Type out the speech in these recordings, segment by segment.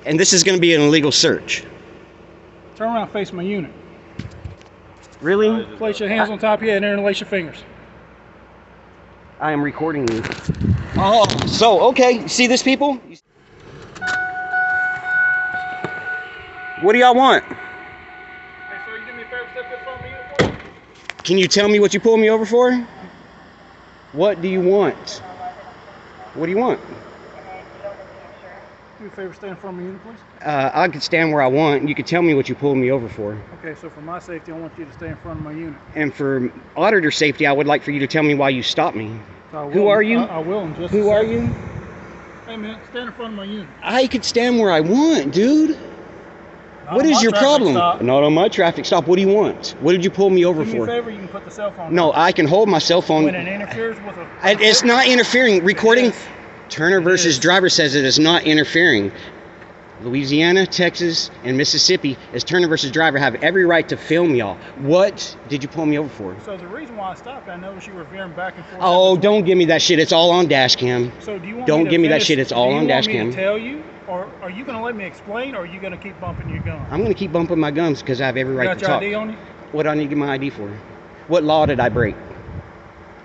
and this is going to be an illegal search. Turn around, face my unit. Really? Place your hands on top of your head and interlace your fingers. I am recording you. Oh, so, okay. See this, people? What do y'all want? Hey, sir, you do me a favor, step this from me uniform. Can you tell me what you pulled me over for? What do you want? What do you want? Do me a favor, stand in front of my unit, please. I can stand where I want. You can tell me what you pulled me over for. Okay, so for my safety, I want you to stay in front of my unit. And for auditor safety, I would like for you to tell me why you stopped me. Who are you? I will in just a Who are second. you? Hey, man, stand in front of my unit. I could stand where I want, dude. Not What on is my your traffic problem? stop. Not on my traffic stop. What do you want? What did you pull me over Do me a for? favor, you can put the cell phone No, down. I can hold my cell phone. When it interferes with a... It's not interfering. Recording. It is. Turner versus driver says it is not interfering. Louisiana, Texas, and Mississippi, as Turner versus driver, have every right to film y'all. What did you pull me over for? So the reason why I stopped, I noticed you were veering back and forth. Oh, don't give me that shit. It's all on dash cam. So do you want Don't me to give me that finish- shit. It's all on dash Do you want cam. me to tell you, or are you going to let me explain, or are you going to keep bumping your gun? I'm going to keep bumping my gums because I have every right You to got talk. your ID on you? What do I need to get my ID for? What law did I break?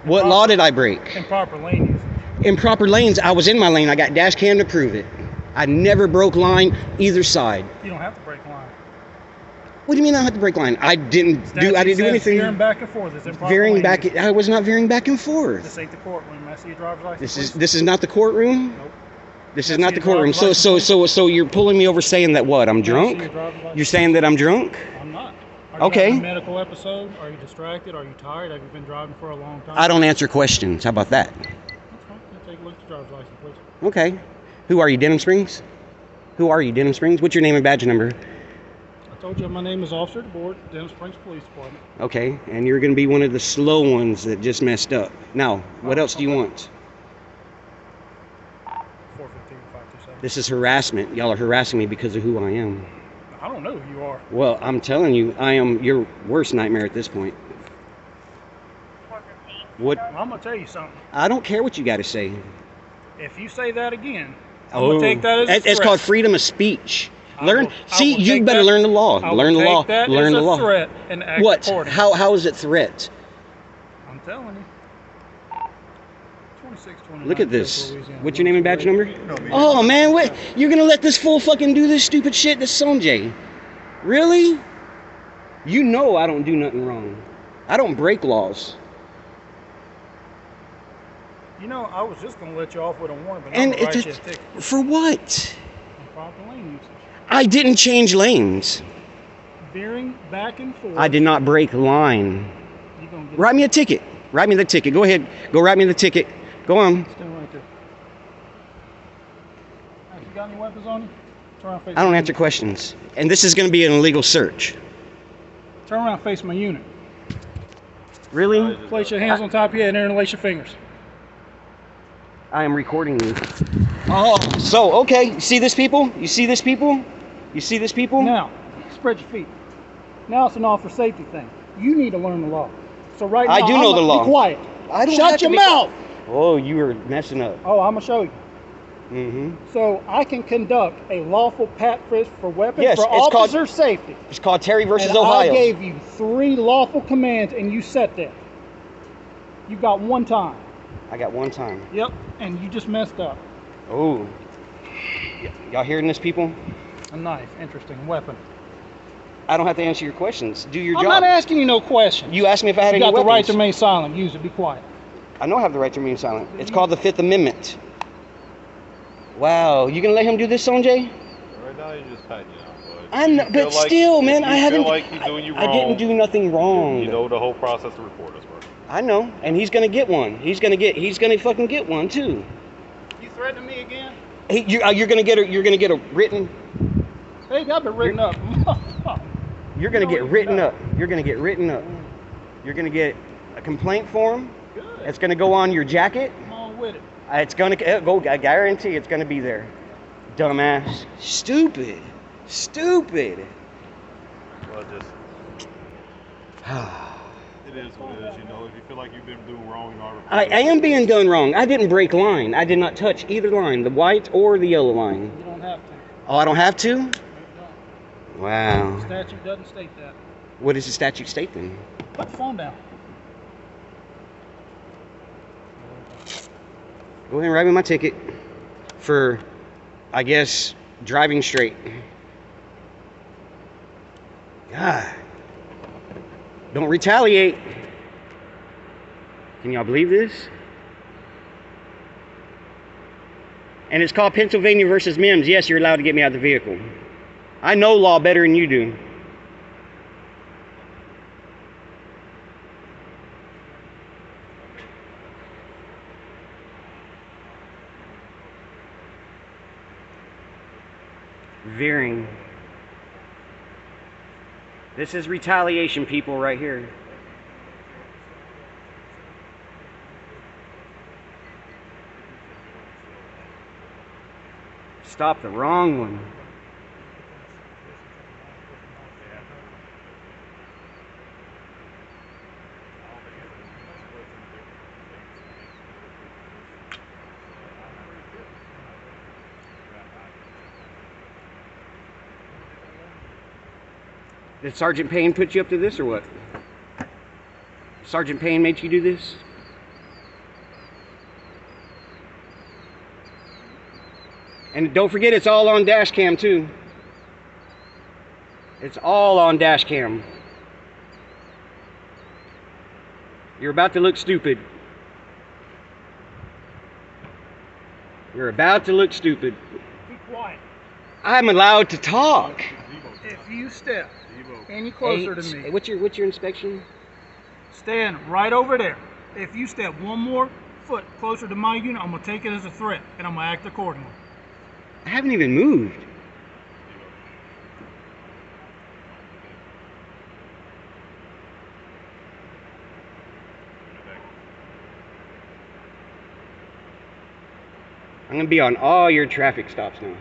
What law did I break? Improper lane usage. Improper lanes. I was in my lane. I got dash cam to prove it. I never broke line either side. You don't have to break line. What do you mean I don't have to break line? I didn't do anything. Veering back and forth is improper Veering lane back. usage. I was not veering back and forth. This ain't the courtroom. I see your driver's license. This is not the courtroom. Nope. This is Can I not see the your courtroom. driver's So you're pulling me over saying that what? I'm Can I see drunk? your driver's license? You're saying that I'm drunk? I'm not. Are you Okay. having a medical episode? Are you distracted? Are you tired? Have you been driving for a long time? I don't answer questions. How about that? That's fine. Take a look at your driver's license, please. Okay. Who are you, Denham Springs? Who are you, Denham Springs? What's your name and badge number? I told you my name is Officer at the Board, Denham Springs Police Department. Okay, and you're going to be one of the slow ones that just messed up. Now, what else do you want? 415-527. This is harassment. Y'all are harassing me because of who I am. I don't know who you are. Well, I'm telling you, I am your worst nightmare at this point. What? I'm going to tell you something. I don't care what you got to say. If you say that again, I'm going to take that as a It's threat. called freedom of speech. I Learn. will See, you take better that- learn the law. I will Learn the take law. that Learn as the a law. threat and act What? accordingly. How is it threat? I'm telling you. 2629. Look at this. Louisiana. What's your name and badge number? Oh man, what? You're gonna let this fool fucking do this stupid shit to Sanjay? Really? You know I don't do nothing wrong. I don't break laws. You know, I was just going to let you off with a warning, but And I'm going to it's write you a ticket. for what? Improper lane usage. I didn't change lanes. Veering back and forth. I did not break line. You're gonna get Write me a ticket. Write me the ticket. Go ahead. Go write me the ticket. Go on. Stand right there. Have you got any weapons on you? Turn around, face I don't my answer questions. And this is going to be an illegal search. unit. Turn around, face my unit. Really? Place your hands on top of your head and interlace your fingers. I am recording you. Oh, so, okay. See this, people? You see this, people? You see this, people? Now, spread your feet. Now it's an officer safety thing. You need to learn the law. So right now, I do know the law. Be quiet. I don't have Shut to your be mouth. Oh, you are messing up. Oh, I'm gonna show you. Mm-hmm. So I can conduct a lawful pat frisk for weapons Yes, for it's called- officer safety. It's called Terry versus And Ohio. I gave you 3 lawful commands, and you sat there. You got 1 time. I got 1 time. Yep, and you just messed up. Oh. Y'all hearing this, people? A knife, interesting weapon. I don't have to answer your questions. Do your I'm job. not asking you no questions. You asked me if I had You any got the weapons. right to remain silent. Use it. Be quiet. I know I have the right to remain silent. It's called the 5th Amendment. Wow. You gonna let him do this, Sanjay? Right now you're just patting you out, I know, you feel but like- still, man, if I you haven't. feel like he's doing you I didn't wrong, do nothing wrong. You know the whole process to report us, bro. I know, and he's gonna get one. He's gonna fucking get one too. You threatening me again? You're gonna get a written. Baby, I've been written up. You're gonna You get don't written even up. You're gonna get written up. You're gonna get a complaint form. Good. It's gonna go on your jacket. Come on with it. It's gonna go. I guarantee it's gonna be there. Dumbass. Stupid. Stupid. Well, just it is what it is. You know, if you feel like you've been doing wrong, you are. I am being done wrong. I didn't break line. I did not touch either line, the white or the yellow line. You don't have to. Oh, I don't have to? No. Wow. The statute doesn't state that. What does the statute state then? Put the phone down. Go ahead and write me my ticket for, I guess, driving straight. God. Don't retaliate. Can y'all believe this? And it's called Pennsylvania versus Mims. Yes, you're allowed to get me out of the vehicle. I know law better than you do. Veering. This is retaliation, people, right here. Stop the wrong one. Did Sergeant Payne put you up to this or what? Sergeant Payne made you do this? And don't forget, it's all on dash cam too. It's all on dash cam. You're about to look stupid. You're about to look stupid. Be quiet. I'm allowed to talk. If you step any closer to me. What's your inspection? Stand right over there. If you step one more foot closer to my unit, I'm going to take it as a threat, and I'm going to act accordingly. I haven't even moved. I'm going to be on all your traffic stops now.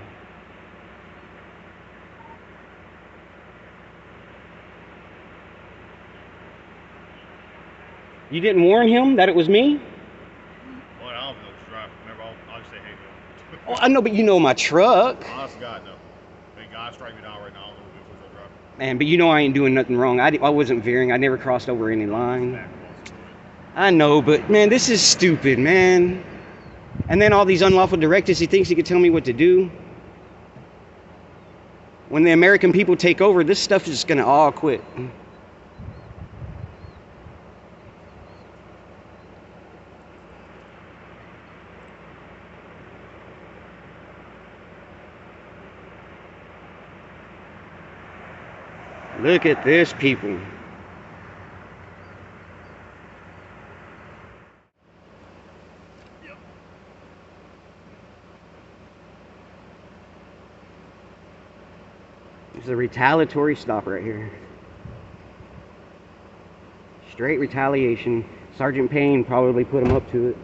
You didn't warn him that it was me? Well, I don't know if driving. Remember, I'll just say, hey, man. Oh, I know, but you know my truck. Honest to God, no. Hey, God, strike me down right now. I don't know what to do driving. Man, but you know I ain't doing nothing wrong. I wasn't veering. I never crossed over any line. I know, but man, this is stupid, man. And then all these unlawful directives, he thinks he can tell me what to do. When the American people take over, this stuff is going to all quit. Look at this, people. There's a retaliatory stop right here. Straight retaliation. Sergeant Payne probably put him up to it.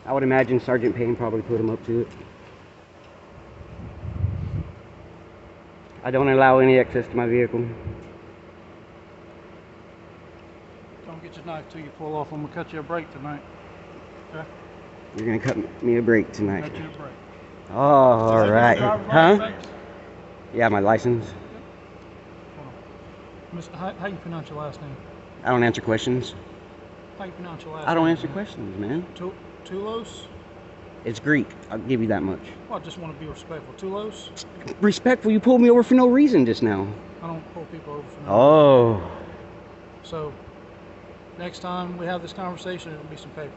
I would imagine Sergeant Payne probably put him up to it. I don't allow any access to my vehicle. Don't get your knife till you pull off. I'm going to cut you a break tonight. Okay? You're going to cut me a break tonight. Cut you a break. Oh, all right. Huh? License? Yeah, my license. How you pronounce your last name? I don't answer questions. How you pronounce your last I don't name? answer questions, man. Tulos? It's Greek. I'll give you that much. Well, I just want to be respectful. Tulos? Respectful? You pulled me over for no reason just now. I don't pull people over for no Oh. reason. So, next time we have this conversation, it'll be some paper.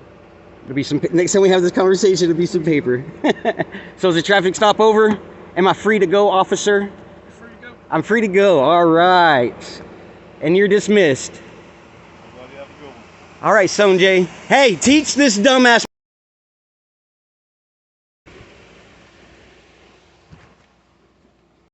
There'll be some. Next time we have this conversation, it'll be some paper. So is the traffic stop over? Am I free to go, officer? You're free to go. I'm free to go. All right. And you're dismissed. Everybody have a good one. All right, Sonjay. Hey, teach this dumbass